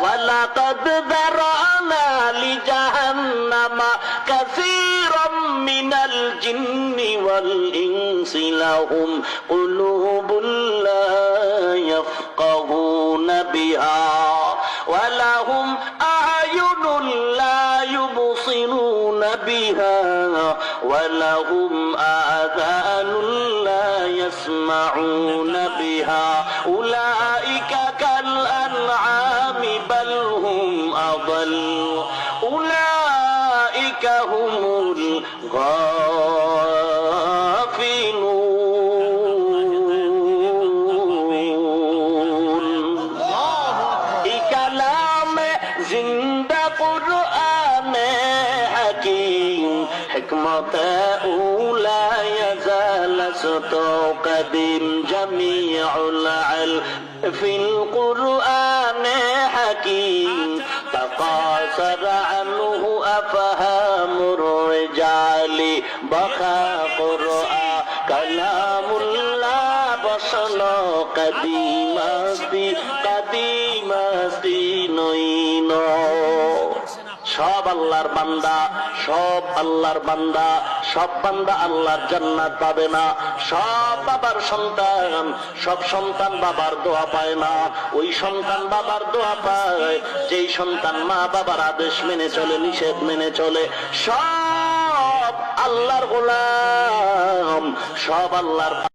وَلَقَدْ ذَرَأْنَا لِجَهَنَّمَ كَثِيرًا مِنَ الْجِنِّ وَالْإِنسِ لَهُمْ قُلُوبٌ لَا يَفْقَهُونَ بِهَا وَلَهُمْ أَعْيُنٌ لَا يُبْصِرُونَ بِهَا وَلَهُمْ آذَانٌ لَا يَسْمَعُونَ بِهَا أُولَئِكَ كَالْأَنْعَامِ بل هم أضل أولئك هم الغافلون كلام زندہ قرآن حکیم حکمت اولا يزال ستو قدیم جميع العلم في القرآن حكيم تقاصر عنه أفهام الرجال بقى قرآن كلام الله بصل قديمتي نينو সব আল্লাহর বান্দা, সব আল্লাহর বান্দা, সব বান্দা আল্লাহর জান্নাত পাবে না। সব বাবার সন্তান, সব সন্তান বাবার দোয়া পায় না। ওই সন্তান বাবার দোয়া পায় যেই সন্তান মা বাবার আদেশ মেনে চলে, নিষেধ মেনে চলে। সব আল্লাহর গোলাম, সব আল্লাহর